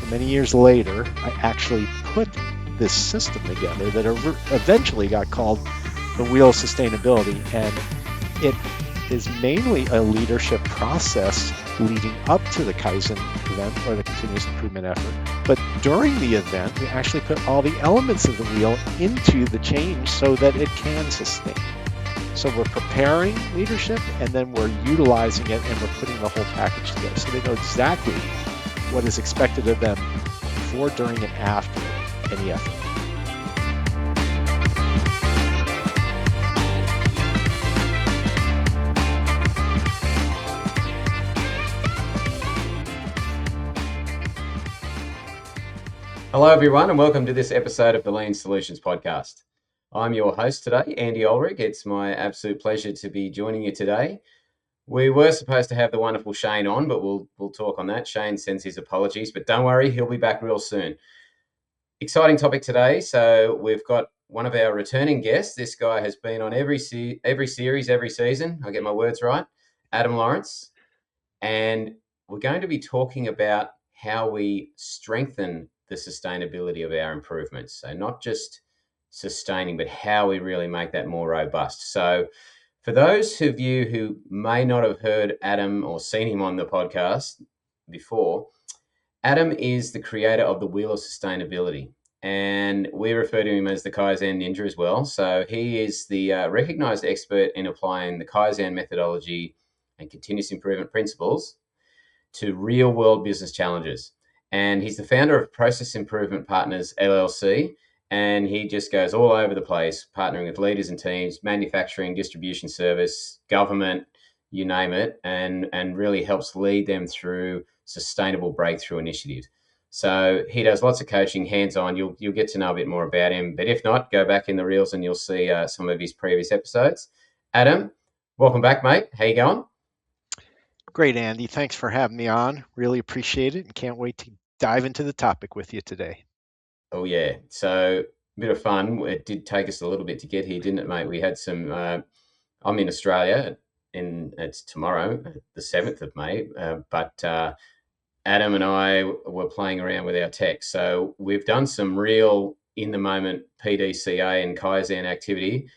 many years later, I actually put this system together that eventually got called the Wheel of Sustainability. And it is mainly a leadership process leading up to the Kaizen event or the continuous improvement effort. But during the event, we actually put all the elements of the wheel into the change so that it can sustain. So we're preparing leadership and then we're utilizing it and we're putting the whole package together so they know exactly what is expected of them before, during, and after any effort. Hello, everyone, and welcome to this episode of the Lean Solutions Podcast. I'm your host today, Andy Olrich. It's my absolute pleasure to be joining you today. We were supposed to have the wonderful Shane on, but we'll talk on that. Shane sends his apologies, but don't worry, he'll be back real soon. Exciting topic today. So we've got one of our returning guests. This guy has been on every series, every season. I get my words right. Adam Lawrence. And we're going to be talking about how we strengthen the sustainability of our improvements. So not just sustaining, but how we really make that more robust. So for those of you who may not have heard Adam or seen him on the podcast before, Adam is the creator of the Wheel of Sustainability, and we refer to him as the Kaizen Ninja as well. So he is the recognized expert in applying the Kaizen methodology and continuous improvement principles to real world business challenges. And he's the founder of Process Improvement Partners, LLC. And he just goes all over the place, partnering with leaders and teams, manufacturing, distribution service, government, you name it, and really helps lead them through sustainable breakthrough initiatives. So he does lots of coaching, hands-on. You'll get to know a bit more about him. But if not, go back in the reels and you'll see some of his previous episodes. Adam, welcome back, mate. How you going? Great, Andy. Thanks for having me on. Really appreciate it and can't wait to dive into the topic with you today. Oh, yeah. So a bit of fun. It did take us a little bit to get here, didn't it, mate? We had some, I'm in Australia and it's tomorrow, the 7th of May. But Adam and I were playing around with our tech. So we've done some real in the moment PDCA and Kaizen activity.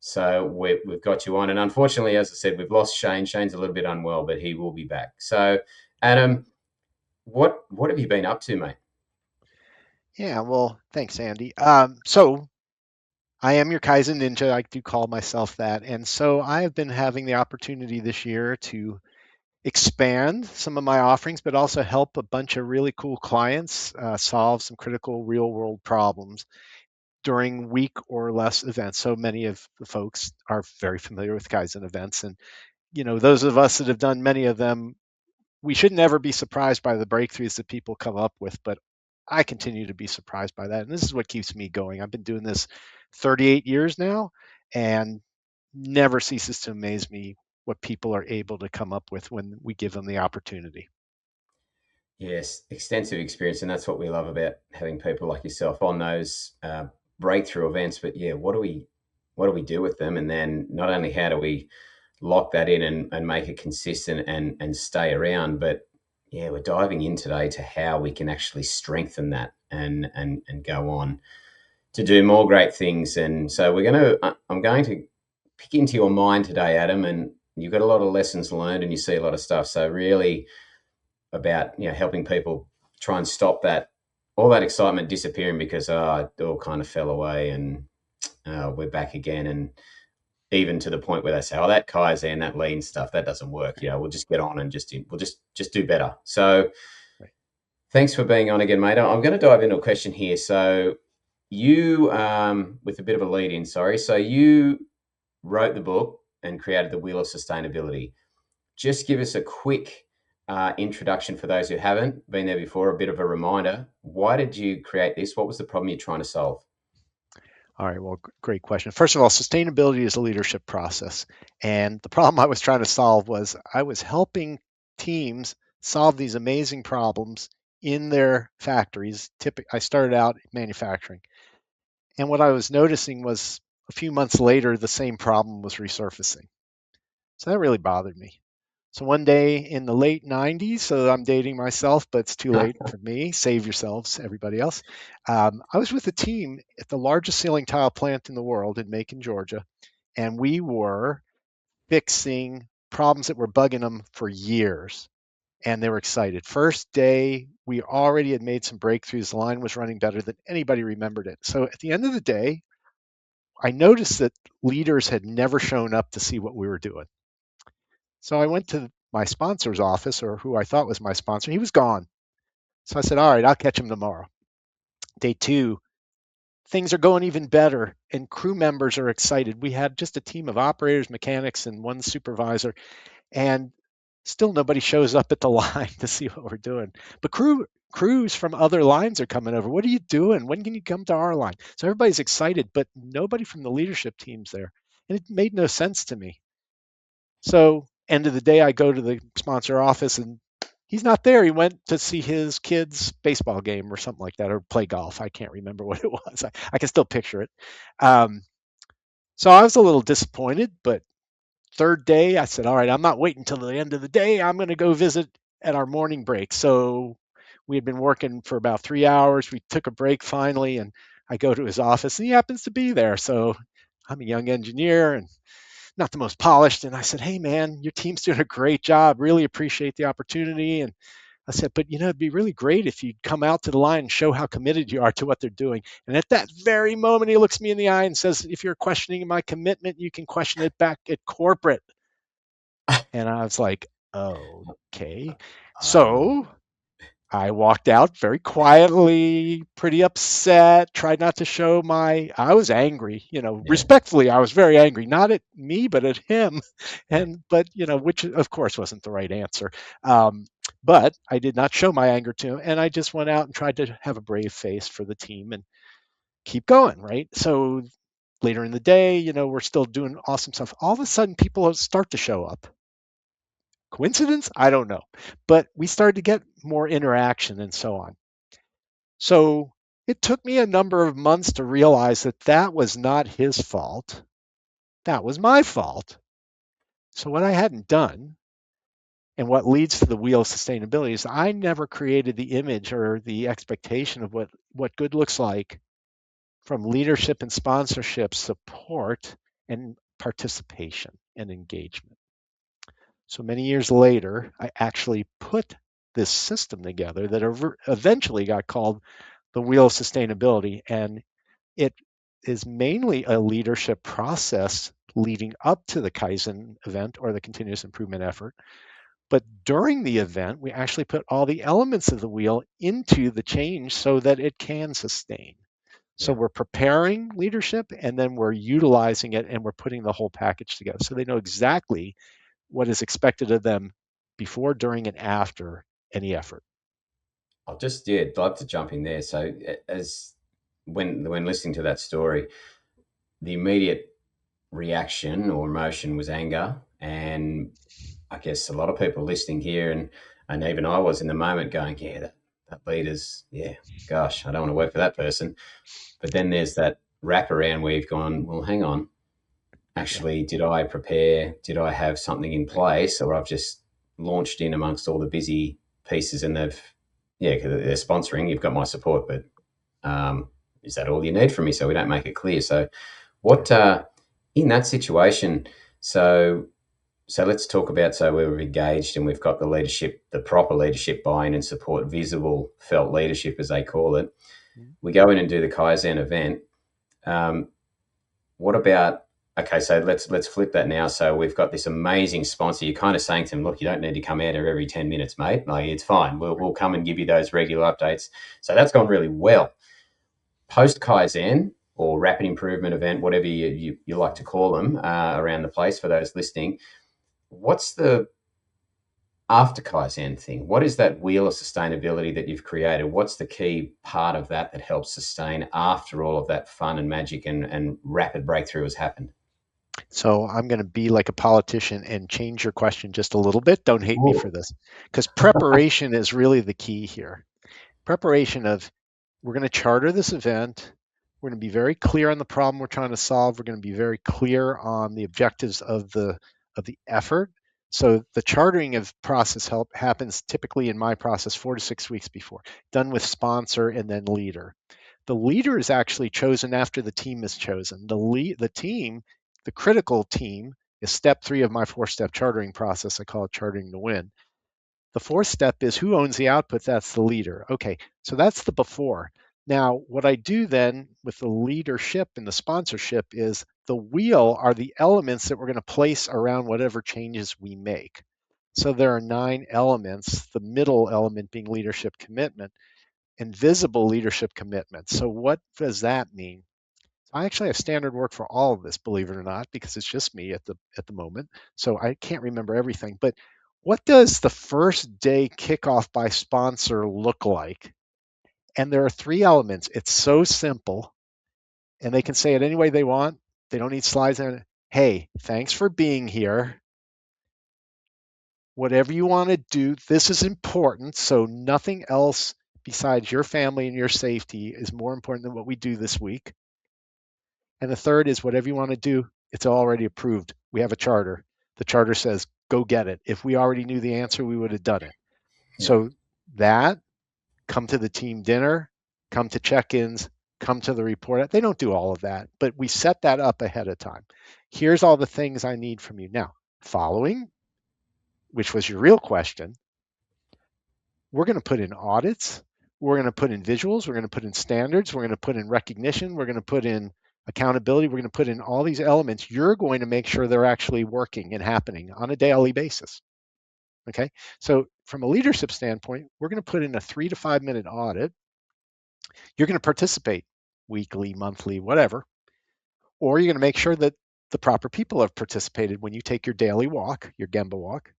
So we've got you on. And unfortunately, as I said, we've lost Shane. Shane's a little bit unwell, but he will be back. So Adam, what have you been up to, mate? Yeah, well, thanks, Andy. So I am your Kaizen Ninja. I do call myself that. And so I have been having the opportunity this year to expand some of my offerings, but also help a bunch of really cool clients solve some critical real world problems during week or less events. So many of the folks are very familiar with Kaizen events. And, those of us that have done many of them, we should never be surprised by the breakthroughs that people come up with, but I continue to be surprised by that. And this is what keeps me going. I've been doing this 38 years now and never ceases to amaze me what people are able to come up with when we give them the opportunity. Yes, extensive experience, and that's what we love about having people like yourself on those breakthrough events. But yeah, what do we do with them? And then not only how do we lock that in and make it consistent and stay around, but yeah, we're diving in today to how we can actually strengthen that and go on to do more great things. And so I'm going to pick into your mind today, Adam, and you've got a lot of lessons learned and you see a lot of stuff. So really about helping people try and stop all that excitement disappearing because it all kind of fell away and we're back again, and even to the point where they say, that Kaizen, that lean stuff, that doesn't work. We'll just get on and we'll just do better. So Right. Thanks for being on again, mate. I'm going to dive into a question here. So you, with a bit of a lead in, sorry. So you wrote the book and created the Wheel of Sustainability. Just give us a quick introduction for those who haven't been there before, a bit of a reminder. Why did you create this? What was the problem you're trying to solve? All right, well, great question. First of all, sustainability is a leadership process. And the problem I was trying to solve was I was helping teams solve these amazing problems in their factories. I started out manufacturing. And what I was noticing was a few months later, the same problem was resurfacing. So that really bothered me. So one day in the late 90s, so I'm dating myself, but it's too late for me. Save yourselves, everybody else. I was with a team at the largest ceiling tile plant in the world in Macon, Georgia, and we were fixing problems that were bugging them for years. And they were excited. First day, we already had made some breakthroughs. The line was running better than anybody remembered it. So at the end of the day, I noticed that leaders had never shown up to see what we were doing. So I went to my sponsor's office, or who I thought was my sponsor. He was gone. So I said, all right, I'll catch him tomorrow. Day two, things are going even better, and crew members are excited. We had just a team of operators, mechanics, and one supervisor, and still nobody shows up at the line to see what we're doing. But crews from other lines are coming over. What are you doing? When can you come to our line? So everybody's excited, but nobody from the leadership team's there. And it made no sense to me. So end of the day, I go to the sponsor office and he's not there. He went to see his kid's baseball game or something like that, or play golf. I can't remember what it was. I can still picture it. Um, so I was a little disappointed, but third day, I said, all right, I'm not waiting till the end of the day. I'm going to go visit at our morning break. So we had been working for about 3 hours. We took a break finally, and I go to his office, and he happens to be there. So I'm a young engineer and not the most polished. And I said, hey, man, your team's doing a great job. Really appreciate the opportunity. And I said, but it'd be really great if you'd come out to the line and show how committed you are to what they're doing. And at that very moment, he looks me in the eye and says, if you're questioning my commitment, you can question it back at corporate. And I was like, okay. Oh, So I walked out very quietly, pretty upset, tried not to show I was angry, yeah, respectfully, I was very angry, not at me, but at him. But, which of course wasn't the right answer. Um, but I did not show my anger to him. And I just went out and tried to have a brave face for the team and keep going, right? So later in the day, we're still doing awesome stuff. All of a sudden, people start to show up. Coincidence? I don't know. But we started to get more interaction and so on. So it took me a number of months to realize that that was not his fault. That was my fault. So what I hadn't done, and what leads to the wheel of sustainability, is I never created the image or the expectation of what good looks like from leadership and sponsorship support and participation and engagement. So many years later, I actually put this system together that eventually got called the Wheel of Sustainability. And it is mainly a leadership process leading up to the Kaizen event or the continuous improvement effort. But during the event, we actually put all the elements of the wheel into the change so that it can sustain. So yeah. we're preparing leadership and then we're utilizing it and we're putting the whole package together so they know exactly what is expected of them before, during, and after any effort. I'll just yeah, I'd like to jump in there. So as when listening to that story, the immediate reaction or emotion was anger, and I guess a lot of people listening here, and even I was in the moment going, yeah, that leader's yeah, gosh, I don't want to work for that person. But then there's that wraparound where you've gone, well, hang on, Yeah. actually, did I prepare? Did I have something in place, or I've just launched in amongst all the busy pieces, and yeah, because they're sponsoring. You've got my support, but um, is that all you need from me? So we don't make it clear. So Yeah. what in that situation? So so let's talk about so we're engaged and we've got the leadership, the proper leadership buy-in and support, visible, felt leadership as they call it. Mhm. We go in and do the Kaizen event. Um, what about okay? So let's flip that now. So we've got this amazing sponsor. You're kind of saying to them, look, you don't need to come out here every 10 minutes, mate. Like it's fine. We'll come and give you those regular updates. So that's gone really well. Post Kaizen or rapid improvement event, whatever you like to call them around the place for those listening. What's the after Kaizen thing? What is that wheel of sustainability that you've created? What's the key part of that that helps sustain after all of that fun and magic and rapid breakthrough has happened? So I'm going to be like a politician and change your question just a little bit. Don't hate me Ooh, for this, because preparation is really the key here. Preparation of we're going to charter this event. We're going to be very clear on the problem we're trying to solve. We're going to be very clear on the objectives of the effort. So the chartering of process help happens typically in my process 4 to 6 weeks before, done with sponsor and then leader. The leader is actually chosen after the team is chosen. The team, the critical team, is step 3 of my 4-step chartering process. I call it chartering to win. The 4th step is who owns the output? That's the leader. Okay, so that's the before. Now, what I do then with the leadership and the sponsorship is the wheel are the elements that we're going to place around whatever changes we make. So there are 9 elements, the middle element being leadership commitment and visible leadership commitment. So what does that mean? I actually have standard work for all of this, believe it or not, because it's just me at the moment. So I can't remember everything. But what does the first day kickoff by sponsor look like? And there are 3 elements. It's so simple, and they can say it any way they want. They don't need slides on it. Hey, thanks for being here. Whatever you want to do, this is important. So nothing else besides your family and your safety is more important than what we do this week. And the third is whatever you want to do, it's already approved. We have a charter. The charter says, go get it. If we already knew the answer, we would have done it. Yeah. So that, come to the team dinner, come to check ins, come to the report. They don't do all of that, but we set that up ahead of time. Here's all the things I need from you. Now, following, which was your real question, we're going to put in audits, we're going to put in visuals, we're going to put in standards, we're going to put in recognition, we're going to put in accountability, we're going to put in all these elements. You're going to make sure they're actually working and happening on a daily basis. Okay. So, from a leadership standpoint, we're going to put in a 3 to 5 minute audit. You're going to participate weekly, monthly, whatever, or you're going to make sure that the proper people have participated when you take your daily walk, your Gemba walk.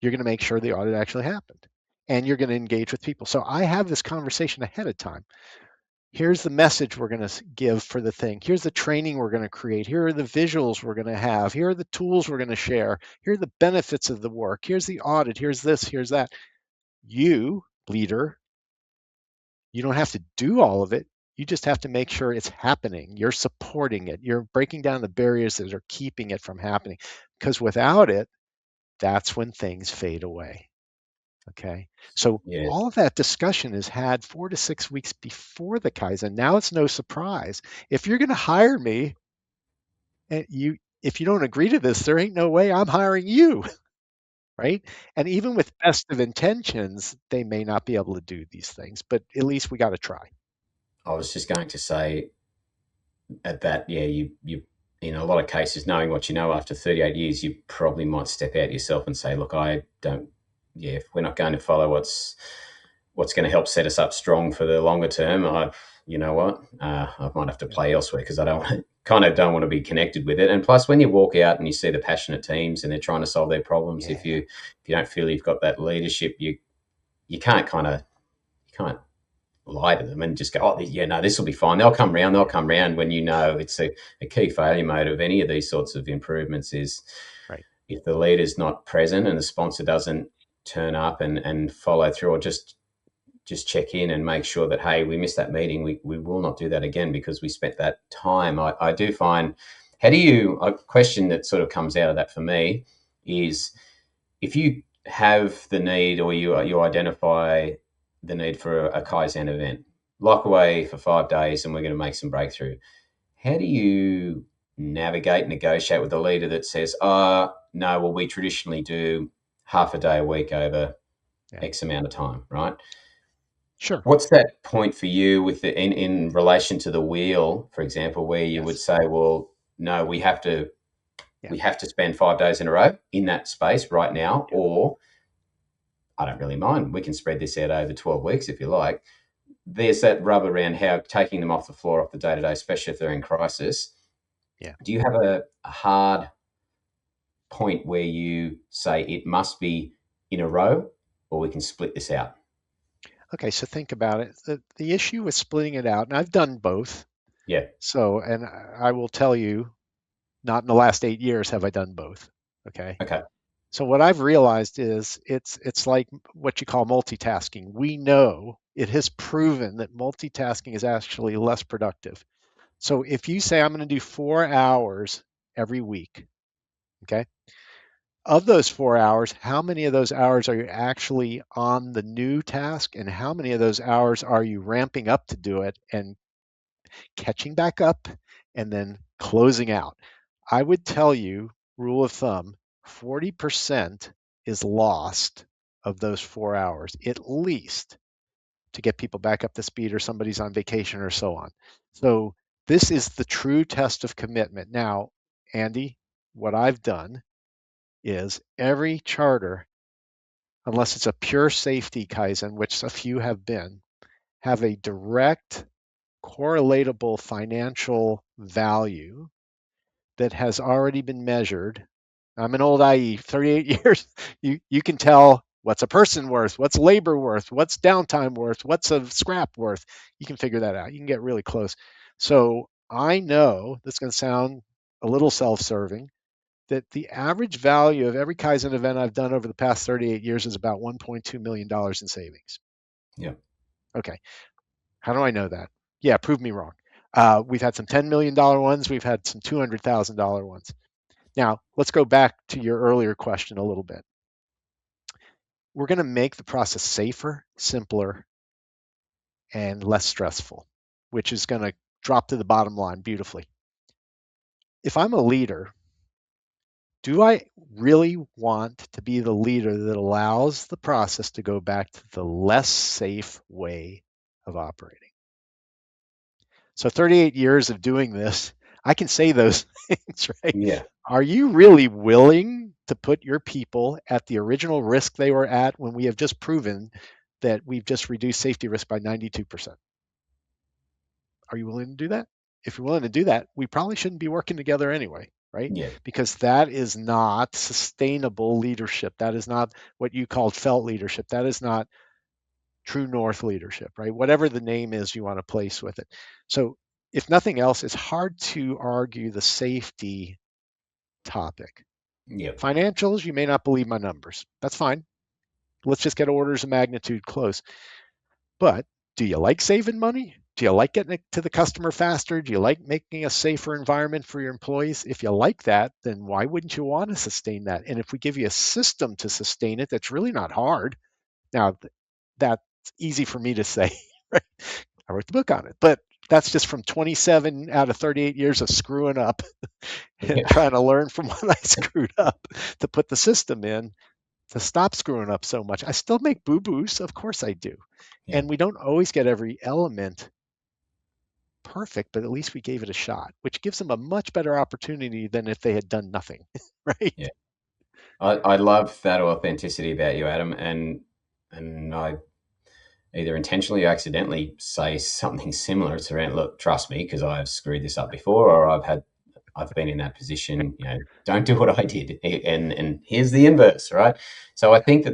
You're going to make sure the audit actually happened and you're going to engage with people. So I have this conversation ahead of time. Here's the message we're going to give for the thing. Here's the training we're going to create. Here are the visuals we're going to have. Here are the tools we're going to share. Here are the benefits of the work. Here's the audit. Here's this. Here's that. You, leader, you don't have to do all of it. You just have to make sure it's happening. You're supporting it. You're breaking down the barriers that are keeping it from happening. Because without it, that's when things fade away. Okay. So Yeah. all of that discussion is had 4 to 6 weeks before the Kaizen. Now it's no surprise. If you're going to hire me, and if you don't agree to this, there ain't no way I'm hiring you, right? And even with best of intentions, they may not be able to do these things, but at least we got to try. I was just going to say at that, yeah, you in a lot of cases, knowing what you know after 38 years, you probably might step out yourself and say, look, I don't, yeah, if we're not going to follow what's going to help set us up strong for the longer term, you know what, I might have to Yeah. play elsewhere because I don't kind of don't want to be connected with it. And plus, when you walk out and you see the passionate teams and they're trying to solve their problems, if Yeah. you don't feel you've got that leadership, you can't kind of you can't lie to them and just go, oh, yeah, no, this will be fine. They'll come round. They'll Yeah. come round when you know it's a key failure mode of any of these sorts of improvements is Right. if the leader's not present and the sponsor doesn't turn up and follow through or just check in and make sure that, hey, we missed that meeting. We will not do that again because we spent that time. I do find, how do you, a question that sort of comes out of that for me is if you have the need or you identify the need for a Kaizen event, lock away for 5 days and we're going to make some breakthrough. How do you navigate, negotiate with the leader that says, no, well, we traditionally do half a day a week over Yeah. X amount of time, right? Sure. What's that point for you with in relation to the wheel, for example, where you would Yes. say, well, no, Yeah. we have to spend 5 days in a row in that space right now, Yeah. or I don't really mind. We can spread this out over 12 weeks if you like. There's that rub around how taking them off the floor, off the day to day, especially if they're in crisis. Yeah. Do you have a hard point where you say it must be in a row or we can split this out? Okay. So think about it. The issue with splitting it out, and I've done both. Yeah. So, and I will tell you, not in the last 8 years have I done both. Okay. Okay. So what I've realized is it's like what you call multitasking. We know it has proven that multitasking is actually less productive. So if you say I'm going to do 4 hours every week, okay, of those 4 hours, how many of those hours are you actually on the new task, and how many of those hours are you ramping up to do it and catching back up and then closing out? I would tell you, rule of thumb, 40% is lost of those 4 hours, at least, to get people back up to speed, or somebody's on vacation or so on. So this is the true test of commitment. Now, Andy, what I've done is every charter, unless it's a pure safety Kaizen, which a few have been, have a direct correlatable financial value that has already been measured. I'm an old IE, 38 years. You can tell what's a person worth, what's labor worth, what's downtime worth, what's a scrap worth. You can figure that out. You can get really close. So I know this is going to sound a little self-serving, that the average value of every Kaizen event I've done over the past 38 years is about $1.2 million in savings. Yeah. Okay. How do I know that? Yeah, prove me wrong. We've had some $10 million ones. We've had some $200,000 ones. Now, let's go back to your earlier question a little bit. We're going to make the process safer, simpler, and less stressful, which is going to drop to the bottom line beautifully. If I'm a leader, do I really want to be the leader that allows the process to go back to the less safe way of operating? So 38 years of doing this, I can say those things, right? Yeah. Are you really willing to put your people at the original risk they were at when we have just proven that we've just reduced safety risk by 92%? Are you willing to do that? If you're willing to do that, we probably shouldn't be working together anyway, right? Yeah. Because that is not sustainable leadership. That is not what you called felt leadership. That is not true north leadership, right? Whatever the name is you want to place with it. So, if nothing else, it's hard to argue the safety topic. Yeah. Financials, you may not believe my numbers. That's fine. Let's just get orders of magnitude close. But do you like saving money? Do you like getting it to the customer faster? Do you like making a safer environment for your employees? If you like that, then why wouldn't you want to sustain that? And if we give you a system to sustain it, that's really not hard. Now, that's easy for me to say, right? I wrote the book on it, but that's just from 27 out of 38 years of screwing up and Yeah. trying to learn from when I screwed up to put the system in to stop screwing up so much. I still make boo boos, of course I do. Yeah. And we don't always get every element perfect, but at least we gave it a shot, which gives them a much better opportunity than if they had done nothing, right? Yeah. I love that authenticity about you, Adam, and I either intentionally or accidentally say something similar. It's around, look, trust me, because I've screwed this up before, or I've been in that position. Don't do what I did, and here's the inverse, right? So I think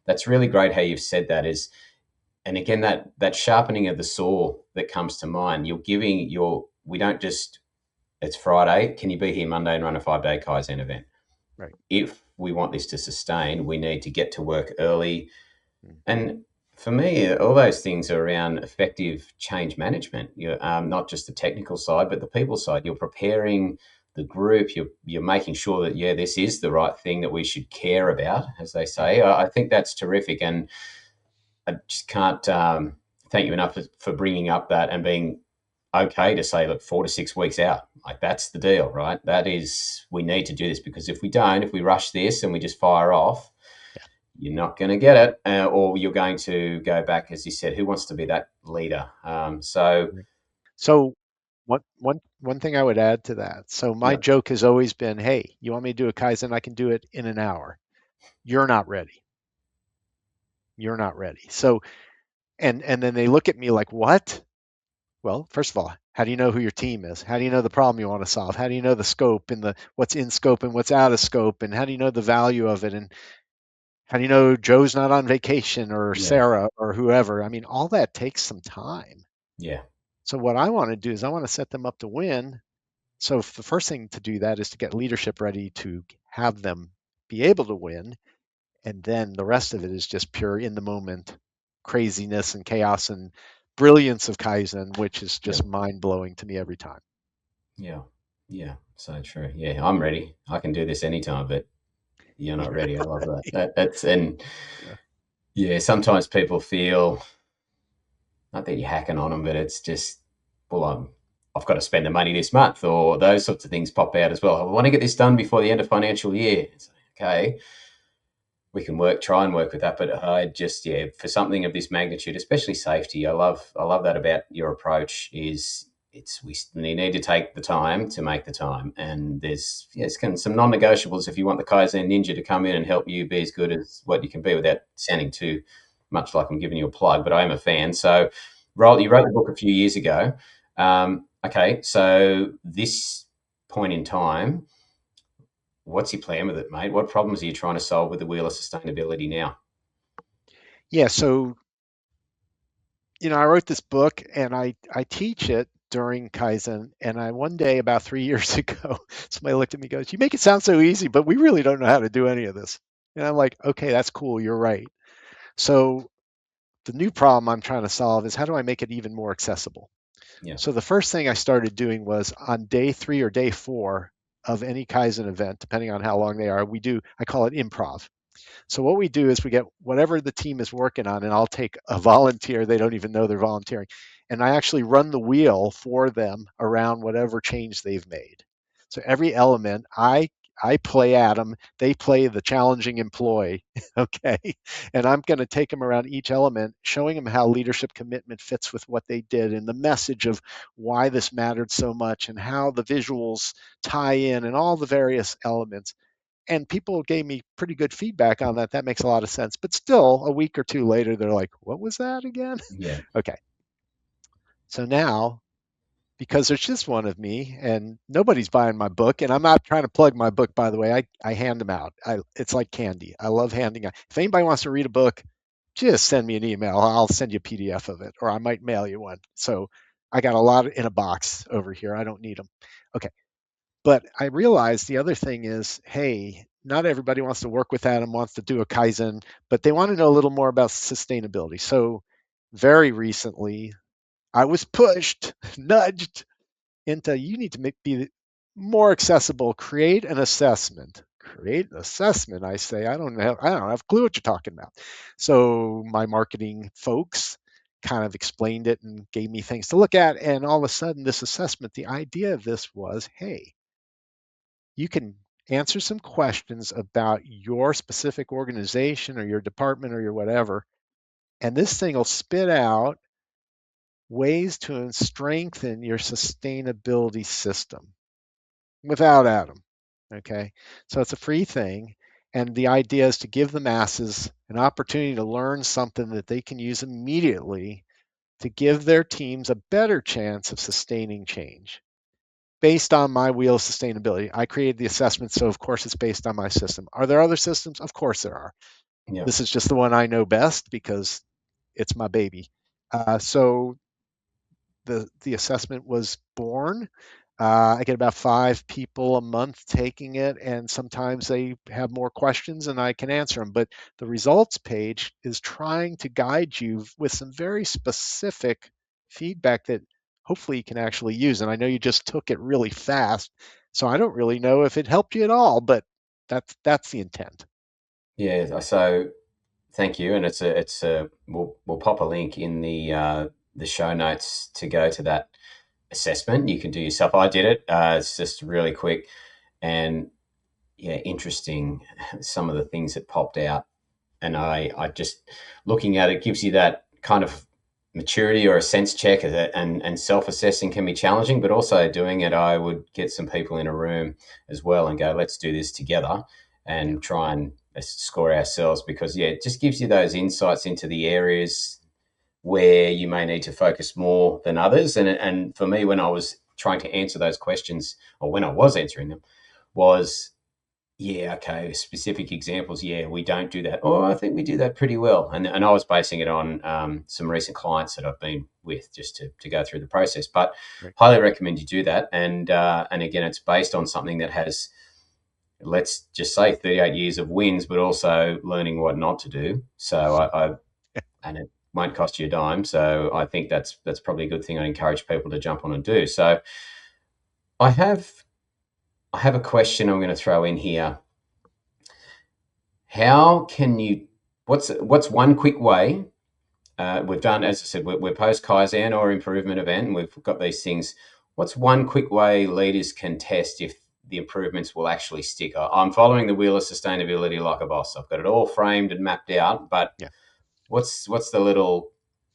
that's really great how you've said that is, and again that sharpening of the saw that comes to mind. You're giving your we don't just it's Friday. Can you be here Monday and run a 5-day Kaizen event? Right. If we want this to sustain, we need to get to work early. Mm. And for me, all those things are around effective change management. You're not just the technical side, but the people side. You're preparing the group. You're making sure that this is the right thing that we should care about, as they say. Mm-hmm. I think that's terrific, and I just can't thank you enough for bringing up that and being okay to say, look, 4 to 6 weeks out. Like that's the deal, right? That is, we need to do this because if we don't, if we rush this and we just fire off, you're not going to get it, or you're going to go back, as you said. Who wants to be that leader? So, Yeah. So one thing I would add to that. So my yeah, joke has always been, hey, you want me to do a Kaizen? I can do it in an hour. You're not ready. You're not ready. So and then they look at me like, what? Well, first of all, how do you know who your team is? How do you know the problem you want to solve? How do you know the scope and the what's in scope and what's out of scope? And how do you know the value of it? And how do you know Joe's not on vacation or yeah, Sarah or whoever? I mean, all that takes some time. yeah, So what I want to do is I want to set them up to win. So if the first thing to do that is to get leadership ready to have them be able to win. And then the rest of it is just pure in the moment craziness and chaos and brilliance of Kaizen, which is yeah, just mind blowing to me every time. yeah, yeah. So true. Yeah, I'm ready. I can do this anytime, but You're not ready. I love that. That's and Yeah. yeah, sometimes people feel not that you're hacking on them, but it's just, well, I've got to spend the money this month, or those sorts of things pop out as well. I want to get this done before the end of financial year. It's like, okay, we can try and work with that. But I just, yeah, for something of this magnitude, especially safety, I love that about your approach. Is it's we need to take the time to make the time, and there's yes, some non-negotiables if you want the Kaizen Ninja to come in and help you be as good as what you can be without sounding too much like I'm giving you a plug. But I am a fan. So, you wrote the book a few years ago. Okay, so this point in time, what's your plan with it, mate? What problems are you trying to solve with the wheel of sustainability now? Yeah. So, I wrote this book and I teach it during Kaizen. And I one day about 3 years ago, somebody looked at me and goes, "You make it sound so easy, but we really don't know how to do any of this." And I'm like, "Okay, that's cool. You're right." So the new problem I'm trying to solve is how do I make it even more accessible? Yeah, So the first thing I started doing was on day 3 or day 4 of any Kaizen event, depending on how long they are, I call it improv. So what we do is we get whatever the team is working on, and I'll take a volunteer. They don't even know they're volunteering, and I actually run the wheel for them around whatever change they've made. So every element, I play Adam, they play the challenging employee, okay? And I'm going to take them around each element, showing them how leadership commitment fits with what they did and the message of why this mattered so much and how the visuals tie in and all the various elements, and people gave me pretty good feedback on that. That makes a lot of sense. But still, a week or two later, they're like, "What was that again?" yeah, Okay. So now, because there's just one of me and nobody's buying my book, and I'm not trying to plug my book, by the way, I hand them out. It's like candy. I love handing out. If anybody wants to read a book, just send me an email. I'll send you a PDF of it, or I might mail you one. So I got a lot in a box over here. I don't need them. Okay. But I realized the other thing is, hey, not everybody wants to work with Adam, wants to do a Kaizen, but they want to know a little more about sustainability. So very recently, I was pushed, nudged into you need to be more accessible. Create an assessment. Create an assessment. I say I don't have a clue what you're talking about. So my marketing folks kind of explained it and gave me things to look at. And all of a sudden, this assessment, the idea of this was, hey, you can answer some questions about your specific organization or your department or your whatever, and this thing will spit out ways to strengthen your sustainability system without Adam. Okay, so it's a free thing. And the idea is to give the masses an opportunity to learn something that they can use immediately to give their teams a better chance of sustaining change based on my wheel of sustainability. I created the assessment, so of course it's based on my system. Are there other systems? Of course there are. yeah, This is just the one I know best because it's my baby. So the assessment was born. I get about 5 people a month taking it, and sometimes they have more questions and I can answer them. But the results page is trying to guide you with some very specific feedback that hopefully you can actually use. And I know you just took it really fast, so I don't really know if it helped you at all, but that's the intent. yeah. So thank you, and we'll pop a link in the show notes to go to that assessment. You can do yourself. I did it. It's just really quick and yeah, interesting. Some of the things that popped out, and I just looking at it gives you that kind of maturity or a sense check, and self-assessing can be challenging, but also doing it, I would get some people in a room as well and go, let's do this together Yeah. and try and score ourselves, because yeah, it just gives you those insights into the areas where you may need to focus more than others. And for me, when I was trying to answer those questions, or when I was answering them, was yeah, okay, specific examples. Yeah, we don't do that. Oh, I think we do that pretty well. And I was basing it on some recent clients that I've been with just to go through the process. But Right. highly recommend you do that. And again, it's based on something that has, let's just say, 38 years of wins, but also learning what not to do. So I and it won't cost you a dime. So I think that's probably a good thing. I encourage people to jump on and do. So I have I have a question I'm going to throw in here. How can you? What's one quick way? We've done, as I said, we're post Kaizen or improvement event, and we've got these things. What's one quick way leaders can test if the improvements will actually stick? I'm following the wheel of sustainability like a boss. I've got it all framed and mapped out, but Yeah. what's the little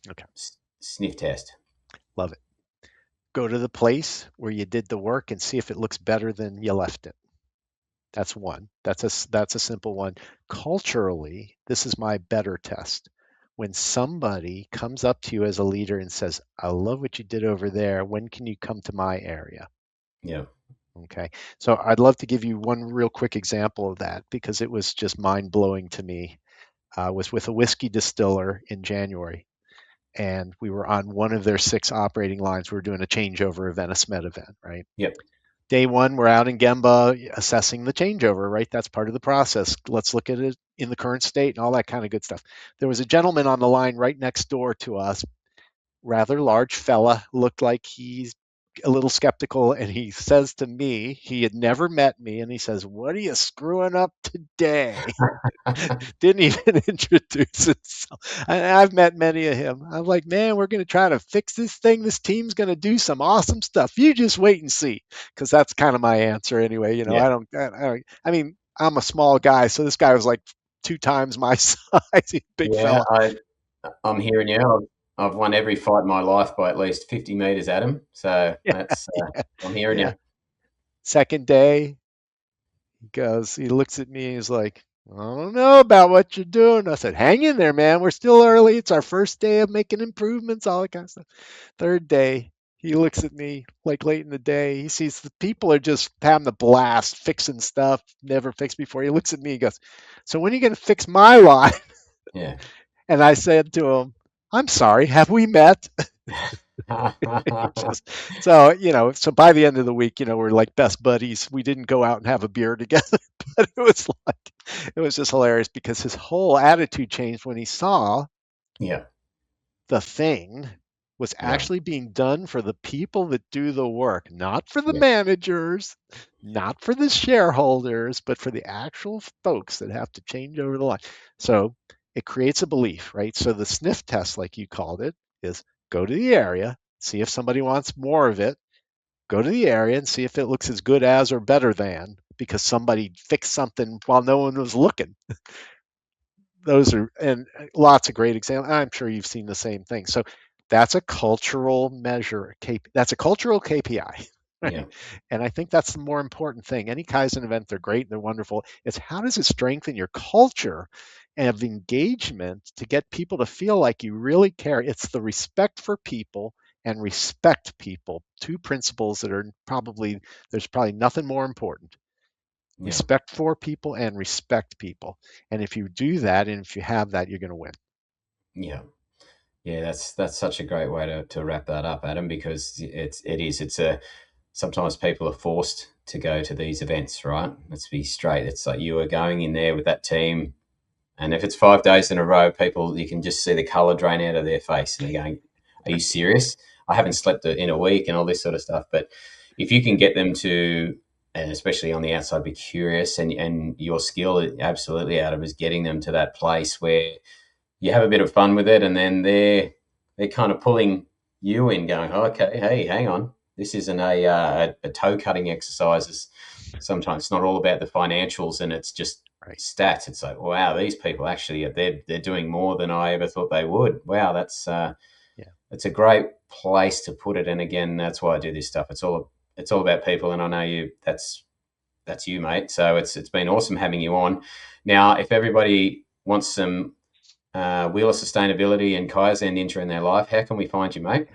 Okay. sniff test? Love it. Go to the place where you did the work and see if it looks better than you left it. That's one. That's a simple one. Culturally, this is my better test. When somebody comes up to you as a leader and says, "I love what you did over there. When can you come to my area?" Yeah, Okay. So I'd love to give you one real quick example of that because it was just mind blowing to me. I was with a whiskey distiller in January, and we were on one of their six operating lines. We were doing a changeover event, a SMED event, right? yep, Day one, we're out in Gemba assessing the changeover, right? That's part of the process. Let's look at it in the current state and all that kind of good stuff. There was a gentleman on the line right next door to us, rather large fella, looked like he's a little skeptical, and he says to me, he had never met me, and he says, "What are you screwing up today?" Didn't even introduce himself. I've met many of him. I'm like, man, we're going to try to fix this thing. This team's going to do some awesome stuff. You just wait and see, because that's kind of my answer anyway. yeah, I mean, I'm a small guy, so this guy was like two times my size. He's a big yeah. fella. I'm hearing you. I've won every fight in my life by at least 50 meters, Adam. So Yeah, that's yeah, I'm hearing yeah. you. Second day, he looks at me, he's like, "I don't know about what you're doing." I said, "Hang in there, man. We're still early. It's our first day of making improvements, all that kind of stuff." Third day, he looks at me like late in the day. He sees the people are just having the blast, fixing stuff never fixed before. He looks at me, he goes, "So when are you going to fix my line?" Yeah. And I said to him, "I'm sorry, have we met?" Just so so by the end of the week, we're like best buddies. We didn't go out and have a beer together, but it was just hilarious because his whole attitude changed when he saw Yeah. the thing was Yeah. actually being done for the people that do the work, not for the Yeah. managers, not for the shareholders, but for the actual folks that have to change over the line. So it creates a belief, right? So the sniff test, like you called it, is go to the area, see if somebody wants more of it, go to the area and see if it looks as good as or better than because somebody fixed something while no one was looking. Those are and lots of great examples. I'm sure you've seen the same thing. So that's a cultural measure. That's a cultural KPI, Yeah. right? And I think that's the more important thing. Any Kaizen event, they're great, they're wonderful. It's how does it strengthen your culture and of engagement to get people to feel like you really care? It's the respect for people and respect people. Two principles that are probably there's probably nothing more important. Yeah. Respect for people and respect people. And if you do that and if you have that, you're going to win. Yeah. Yeah. That's such a great way to wrap that up, Adam, because it's a sometimes people are forced to go to these events, right? Let's be straight. It's like you are going in there with that team. And if it's 5 days in a row, people, you can just see the color drain out of their face and they're going, "Are you serious? I haven't slept in a week," and all this sort of stuff. But if you can get them to, and especially on the outside, be curious, and your skill absolutely out of is getting them to that place where you have a bit of fun with it, and then they're kind of pulling you in, going, "Oh, okay, hey, hang on, this isn't a toe cutting exercise. Sometimes it's not all about the financials, and it's just Right. stats. It's like, wow, these people actually they're doing more than I ever thought they would. Wow, Yeah. that's a great place to put it. And again, that's why I do this stuff. It's all about people, and I know you. That's you, mate. So it's been awesome having you on. Now, if everybody wants some Wheel of Sustainability and Kaizen Ninja in their life, how can we find you, mate?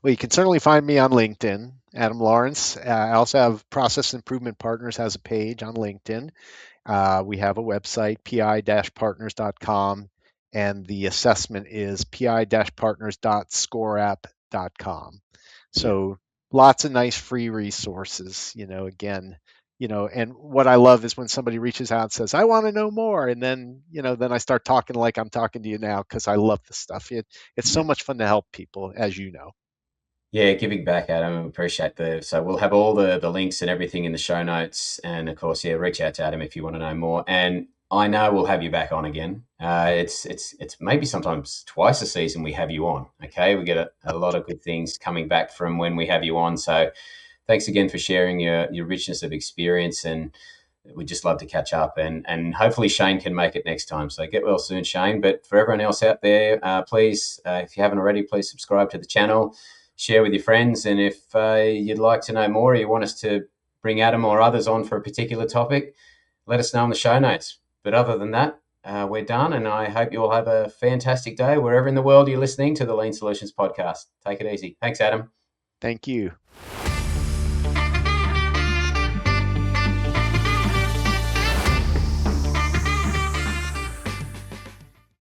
Well, you can certainly find me on LinkedIn, Adam Lawrence. I also have Process Improvement Partners has a page on LinkedIn. We have a website, pi-partners.com, and the assessment is pi-partners.scoreapp.com. Yeah, So lots of nice free resources, again, and what I love is when somebody reaches out and says, "I want to know more." And then, then I start talking like I'm talking to you now because I love this stuff. It's so yeah. much fun to help people, as you know. Yeah, giving back, Adam. Appreciate so we'll have all the links and everything in the show notes. And of course, yeah, reach out to Adam if you want to know more. And I know we'll have you back on again. It's maybe sometimes twice a season we have you on. Okay, we get a lot of good things coming back from when we have you on. So thanks again for sharing your richness of experience, and we'd just love to catch up, and hopefully Shane can make it next time. So get well soon, Shane. But for everyone else out there, please, if you haven't already, please subscribe to the channel, share with your friends, and if you'd like to know more, or you want us to bring Adam or others on for a particular topic, let us know in the show notes. But other than that, we're done, and I hope you all have a fantastic day wherever in the world you're listening to the Lean Solutions podcast. Take it easy. Thanks, Adam. Thank you.